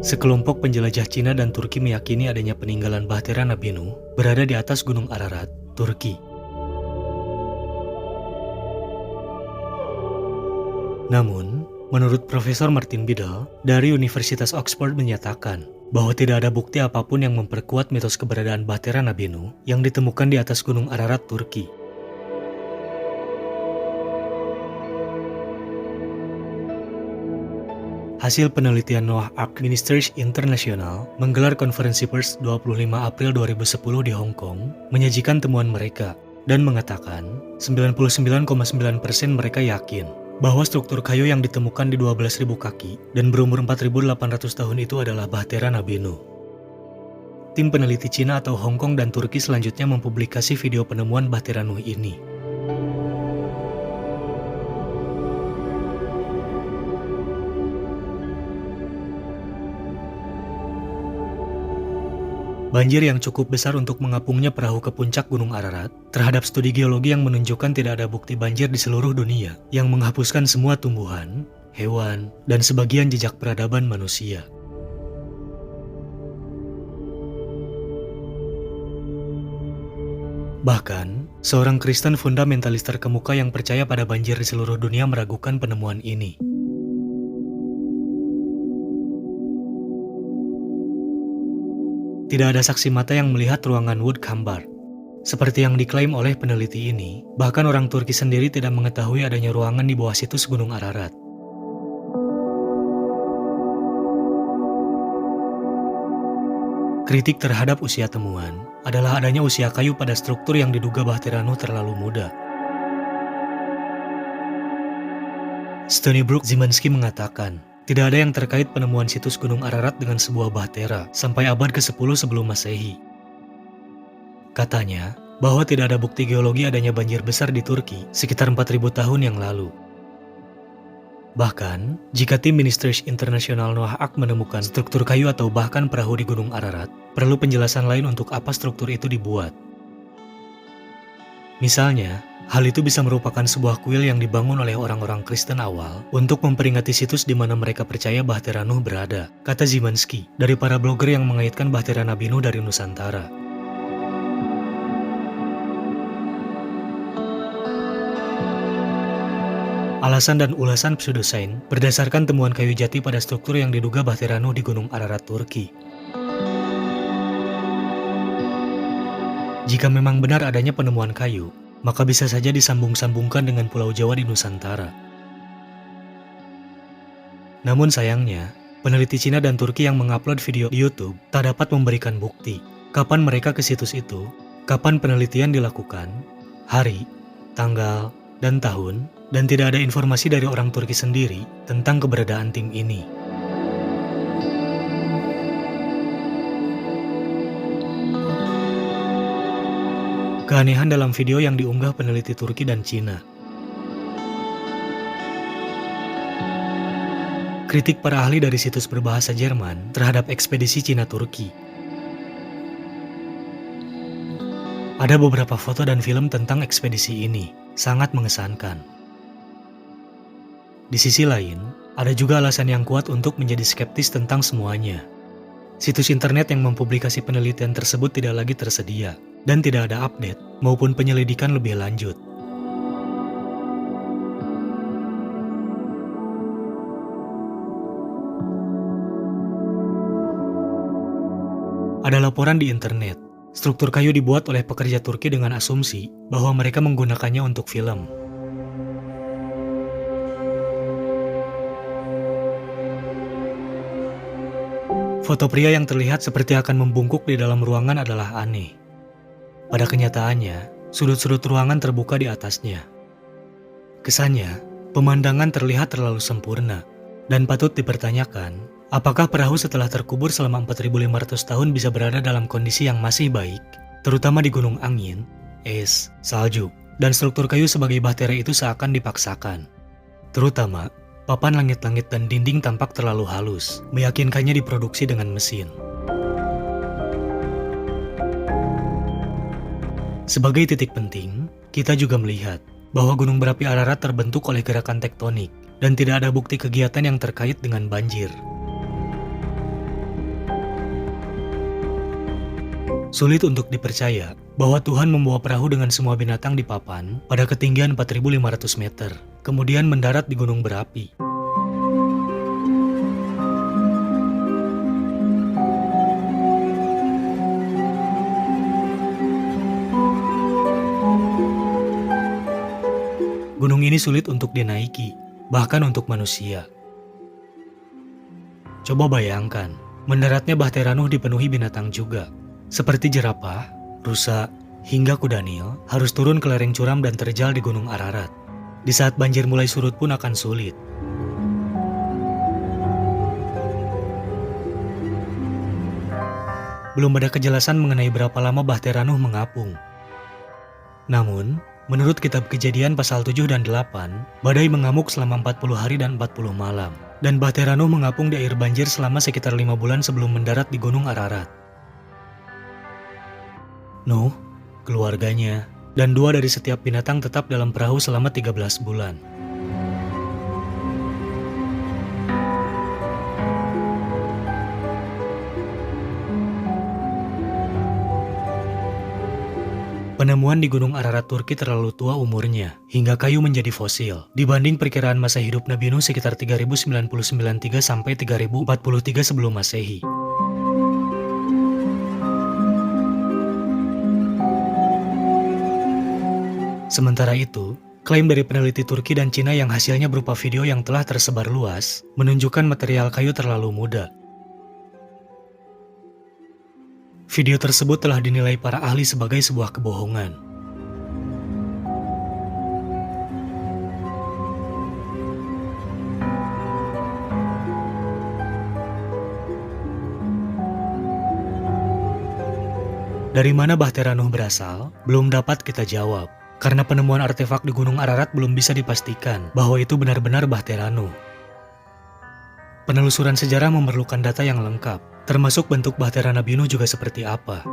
Sekelompok penjelajah Cina dan Turki meyakini adanya peninggalan Bahtera Nabi Nuh berada di atas Gunung Ararat, Turki. Namun, menurut Profesor Martin Biddle dari Universitas Oxford menyatakan bahwa tidak ada bukti apapun yang memperkuat mitos keberadaan Bahtera Nabi Nuh yang ditemukan di atas Gunung Ararat, Turki. Hasil penelitian Noah Ark Ministries International menggelar konferensi pers 25 April 2010 di Hong Kong, menyajikan temuan mereka dan mengatakan 99,9% mereka yakin bahwa struktur kayu yang ditemukan di 12.000 kaki dan berumur 4.800 tahun itu adalah Bahtera Nabi Nuh. Tim peneliti Cina atau Hong Kong dan Turki selanjutnya mempublikasi video penemuan Bahtera Nuh ini. Banjir yang cukup besar untuk mengapungnya perahu ke puncak Gunung Ararat terhadap studi geologi yang menunjukkan tidak ada bukti banjir di seluruh dunia yang menghapuskan semua tumbuhan, hewan, dan sebagian jejak peradaban manusia. Bahkan, seorang Kristen fundamentalis terkemuka yang percaya pada banjir di seluruh dunia meragukan penemuan ini. Tidak ada saksi mata yang melihat ruangan Wood Khambart. Seperti yang diklaim oleh peneliti ini, bahkan orang Turki sendiri tidak mengetahui adanya ruangan di bawah situs Gunung Ararat. Kritik terhadap usia temuan adalah adanya usia kayu pada struktur yang diduga Bahtera Nuh terlalu muda. Stony Brook Zimanski mengatakan, tidak ada yang terkait penemuan situs Gunung Ararat dengan sebuah bahtera sampai abad ke-10 sebelum Masehi. Katanya, bahwa tidak ada bukti geologi adanya banjir besar di Turki sekitar 4.000 tahun yang lalu. Bahkan, jika tim Ministries International Noah Ark menemukan struktur kayu atau bahkan perahu di Gunung Ararat, perlu penjelasan lain untuk apa struktur itu dibuat. Misalnya, hal itu bisa merupakan sebuah kuil yang dibangun oleh orang-orang Kristen awal untuk memperingati situs di mana mereka percaya Bahtera Nuh berada, kata Zimanski, dari para blogger yang mengaitkan Bahtera Nabi Nuh dari Nusantara. Alasan dan ulasan pseudosains berdasarkan temuan kayu jati pada struktur yang diduga Bahtera Nuh di Gunung Ararat, Turki. Jika memang benar adanya penemuan kayu, maka bisa saja disambung-sambungkan dengan Pulau Jawa di Nusantara. Namun sayangnya, peneliti Cina dan Turki yang mengupload video di YouTube tak dapat memberikan bukti kapan mereka ke situs itu, kapan penelitian dilakukan, hari, tanggal, dan tahun, dan tidak ada informasi dari orang Turki sendiri tentang keberadaan tim ini. Keanehan dalam video yang diunggah peneliti Turki dan Cina. Kritik para ahli dari situs berbahasa Jerman terhadap ekspedisi Cina-Turki. Ada beberapa foto dan film tentang ekspedisi ini, sangat mengesankan. Di sisi lain, ada juga alasan yang kuat untuk menjadi skeptis tentang semuanya. Situs internet yang mempublikasi penelitian tersebut tidak lagi tersedia, dan tidak ada update maupun penyelidikan lebih lanjut. Ada laporan di internet, struktur kayu dibuat oleh pekerja Turki dengan asumsi bahwa mereka menggunakannya untuk film. Foto pria yang terlihat seperti akan membungkuk di dalam ruangan adalah aneh. Pada kenyataannya, sudut-sudut ruangan terbuka di atasnya. Kesannya, pemandangan terlihat terlalu sempurna, dan patut dipertanyakan, apakah perahu setelah terkubur selama 4.500 tahun bisa berada dalam kondisi yang masih baik, terutama di gunung angin, es, salju, dan struktur kayu sebagai bahtera itu seakan dipaksakan. Terutama, papan langit-langit dan dinding tampak terlalu halus, meyakinkannya diproduksi dengan mesin. Sebagai titik penting, kita juga melihat bahwa gunung berapi Ararat terbentuk oleh gerakan tektonik dan tidak ada bukti kegiatan yang terkait dengan banjir. Sulit untuk dipercaya bahwa Tuhan membawa perahu dengan semua binatang di papan pada ketinggian 4.500 meter, kemudian mendarat di gunung berapi. Gunung ini sulit untuk dinaiki, bahkan untuk manusia. Coba bayangkan, mendaratnya Bahtera Nuh dipenuhi binatang juga, seperti jerapah, rusa, hingga kuda Nil harus turun ke lereng curam dan terjal di Gunung Ararat. Di saat banjir mulai surut pun akan sulit. Belum ada kejelasan mengenai berapa lama Bahtera Nuh mengapung. Namun, menurut kitab Kejadian pasal 7 dan 8, badai mengamuk selama 40 hari dan 40 malam. Dan Bahtera Nuh mengapung di air banjir selama sekitar 5 bulan sebelum mendarat di Gunung Ararat. Nuh, keluarganya, dan 2 dari setiap binatang tetap dalam perahu selama 13 bulan. Penemuan di Gunung Ararat Turki terlalu tua umurnya, hingga kayu menjadi fosil, dibanding perkiraan masa hidup Nabi Nuh sekitar 3099 sampai 3043 sebelum Masehi. Sementara itu, klaim dari peneliti Turki dan Cina yang hasilnya berupa video yang telah tersebar luas, menunjukkan material kayu terlalu muda. Video tersebut telah dinilai para ahli sebagai sebuah kebohongan. Dari mana Bahtera Nuh berasal, belum dapat kita jawab. Karena penemuan artefak di Gunung Ararat belum bisa dipastikan bahwa itu benar-benar Bahtera Nuh. Penelusuran sejarah memerlukan data yang lengkap, termasuk bentuk Bahtera Nabi Nuh juga seperti apa.